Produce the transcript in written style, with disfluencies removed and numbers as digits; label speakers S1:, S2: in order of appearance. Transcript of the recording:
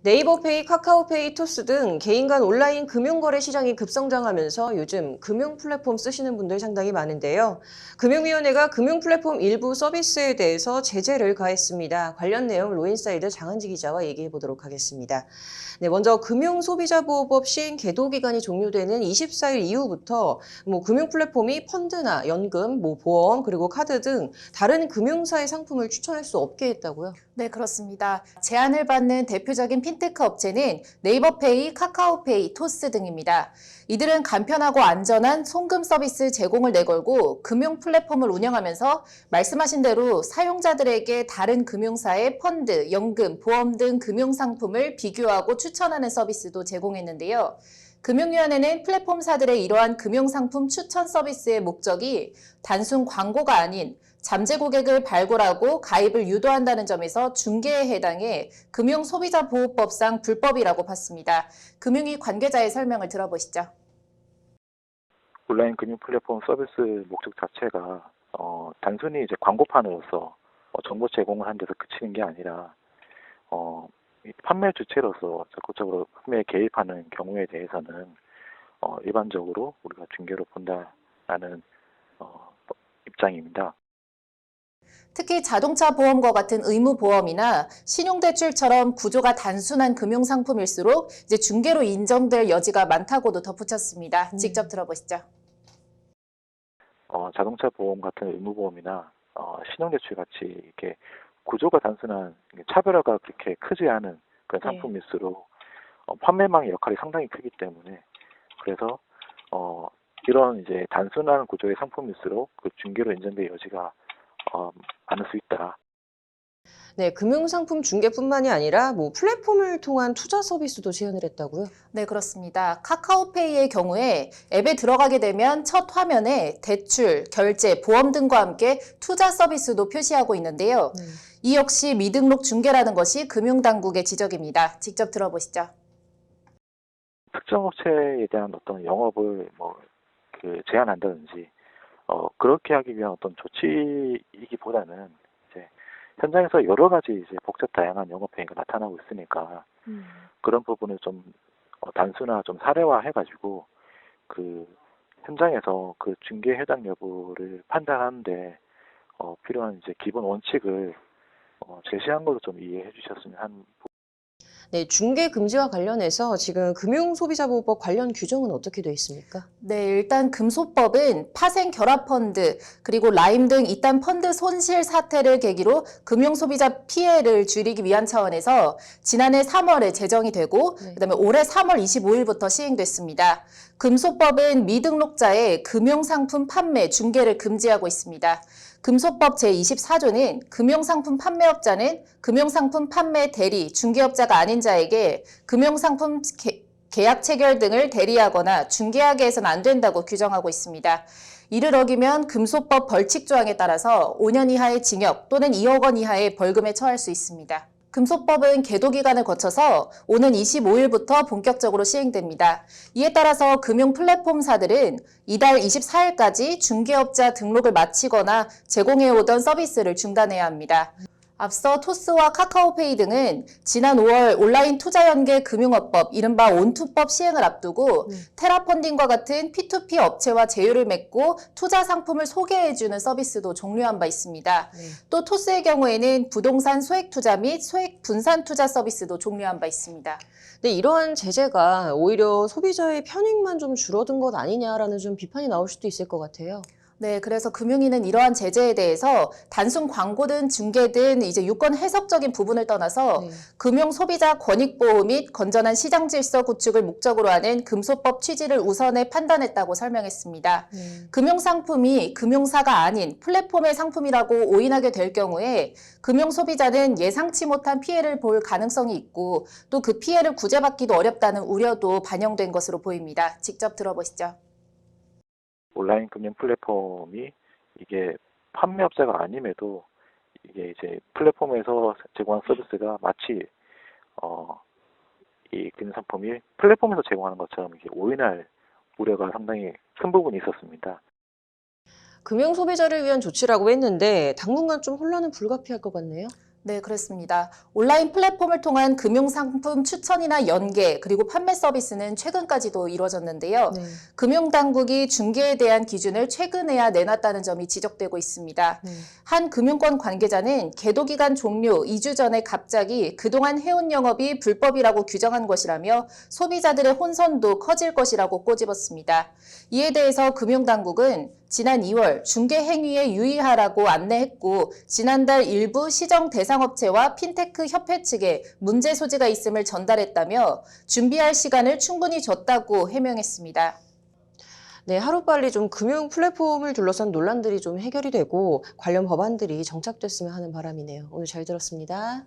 S1: 네이버페이, 카카오페이, 토스 등 개인 간 온라인 금융거래 시장이 급성장하면서 요즘 금융 플랫폼 쓰시는 분들 상당히 많은데요. 금융위원회가 금융 플랫폼 일부 서비스에 대해서 제재를 가했습니다. 관련 내용 로인사이드 장한지 기자와 얘기해 보도록 하겠습니다. 네, 먼저 금융소비자보호법 시행 계도 기간이 종료되는 24일 이후부터 금융 플랫폼이 펀드나 연금, 보험, 그리고 카드 등 다른 금융사의 상품을 추천할 수 없게 했다고요?
S2: 네, 그렇습니다. 제한을 받는 대표적인 핀테크 업체는 네이버페이, 카카오페이, 토스 등입니다. 이들은 간편하고 안전한 송금 서비스 제공을 내걸고 금융 플랫폼을 운영하면서 말씀하신 대로 사용자들에게 다른 금융사의 펀드, 연금, 보험 등 금융 상품을 비교하고 추천하는 서비스도 제공했는데요. 금융위원회는 플랫폼사들의 이러한 금융상품 추천 서비스의 목적이 단순 광고가 아닌 잠재 고객을 발굴하고 가입을 유도한다는 점에서 중개에 해당해 금융소비자보호법상 불법이라고 봤습니다. 금융위 관계자의 설명을 들어보시죠.
S3: 온라인 금융 플랫폼 서비스 목적 자체가 단순히 이제 광고판으로서 정보 제공을 하는 데서 그치는 게 아니라 이 판매 주체로서 적극적으로 판매에 개입하는 경우에 대해서는 일반적으로 우리가 중개로 본다라는 입장입니다.
S2: 특히 자동차 보험과 같은 의무 보험이나 신용대출처럼 구조가 단순한 금융상품일수록 이제 중개로 인정될 여지가 많다고도 덧붙였습니다. 직접 들어보시죠.
S3: 자동차 보험 같은 의무 보험이나 신용대출 같이 이렇게 구조가 단순한 차별화가 그렇게 크지 않은 그런
S1: 네.
S3: 상품일수록 판매망의 역할이 상당히 크기 때문에 그래서 이런 이제 단순한 구조의 상품일수록 그 중개로 인정될 여지가 많을 수 있다.
S1: 네, 금융상품 중개뿐만이 아니라 플랫폼을 통한 투자 서비스도 제한을 했다고요?
S2: 네, 그렇습니다. 카카오페이의 경우에 앱에 들어가게 되면 첫 화면에 대출, 결제, 보험 등과 함께 투자 서비스도 표시하고 있는데요. 이 역시 미등록 중개라는 것이 금융당국의 지적입니다. 직접 들어보시죠.
S3: 특정 업체에 대한 어떤 영업을 제한한다든지 그렇게 하기 위한 어떤 조치이기보다는 이제 현장에서 여러 가지 이제 복잡 다양한 영업 행위가 나타나고 있으니까 그런 부분을 좀 단순화, 좀 사례화해가지고 그 현장에서 그 중개 해당 여부를 판단하는데 필요한 이제 기본 원칙을 제시한 걸로 좀 이해해 주셨으면 하는.
S1: 네, 중개 금지와 관련해서 지금 금융소비자보호법 관련 규정은 어떻게 되어 있습니까?
S2: 네, 일단 금소법은 파생 결합 펀드 그리고 라임 등 이딴 펀드 손실 사태를 계기로 금융 소비자 피해를 줄이기 위한 차원에서 지난해 3월에 제정이 되고 그다음에 올해 3월 25일부터 시행됐습니다. 금소법은 미등록자의 금융상품 판매, 중개를 금지하고 있습니다. 금소법 제24조는 금융상품 판매업자는 금융상품 판매 대리, 중개업자가 아닌 자에게 금융상품 계약 체결 등을 대리하거나 중개하게 해서는 안 된다고 규정하고 있습니다. 이를 어기면 금소법 벌칙 조항에 따라서 5년 이하의 징역 또는 2억 원 이하의 벌금에 처할 수 있습니다. 금소법은 계도 기간을 거쳐서 오는 25일부터 본격적으로 시행됩니다. 이에 따라서 금융 플랫폼사들은 이달 24일까지 중개업자 등록을 마치거나 제공해오던 서비스를 중단해야 합니다. 앞서 토스와 카카오페이 등은 지난 5월 온라인 투자 연계 금융업법, 이른바 온투법 시행을 앞두고 테라펀딩과 같은 P2P 업체와 제휴를 맺고 투자 상품을 소개해주는 서비스도 종료한 바 있습니다. 또 토스의 경우에는 부동산 소액 투자 및 소액 분산 투자 서비스도 종료한 바 있습니다.
S1: 근데 이러한 제재가 오히려 소비자의 편익만 좀 줄어든 것 아니냐라는 좀 비판이 나올 수도 있을 것 같아요.
S2: 네, 그래서 금융위는 이러한 제재에 대해서 단순 광고든 중개든 이제 유권 해석적인 부분을 떠나서 금융 소비자 권익 보호 및 건전한 시장 질서 구축을 목적으로 하는 금소법 취지를 우선해 판단했다고 설명했습니다. 금융 상품이 금융사가 아닌 플랫폼의 상품이라고 오인하게 될 경우에 금융 소비자는 예상치 못한 피해를 볼 가능성이 있고 또 그 피해를 구제받기도 어렵다는 우려도 반영된 것으로 보입니다. 직접 들어보시죠.
S3: 온라인 금융 플랫폼이 이게 판매업자가 아님에도 이게 이제 플랫폼에서 제공하는 서비스가 마치 이 금융 상품이 플랫폼에서 제공하는 것처럼 이게 오인할 우려가 상당히 큰 부분이 있었습니다.
S1: 금융 소비자를 위한 조치라고 했는데 당분간 좀 혼란은 불가피할 것 같네요.
S2: 네, 그렇습니다. 온라인 플랫폼을 통한 금융상품 추천이나 연계, 그리고 판매 서비스는 최근까지도 이루어졌는데요.
S1: 네.
S2: 금융당국이 중개에 대한 기준을 최근에야 내놨다는 점이 지적되고 있습니다.
S1: 네.
S2: 한 금융권 관계자는 계도기간 종료 2주 전에 갑자기 그동안 해온 영업이 불법이라고 규정한 것이라며 소비자들의 혼선도 커질 것이라고 꼬집었습니다. 이에 대해서 금융당국은 지난 2월 중개 행위에 유의하라고 안내했고 지난달 일부 시정 대상업체와 핀테크 협회 측에 문제 소지가 있음을 전달했다며 준비할 시간을 충분히 줬다고 해명했습니다.
S1: 네, 하루빨리 좀 금융 플랫폼을 둘러싼 논란들이 좀 해결이 되고 관련 법안들이 정착됐으면 하는 바람이네요. 오늘 잘 들었습니다.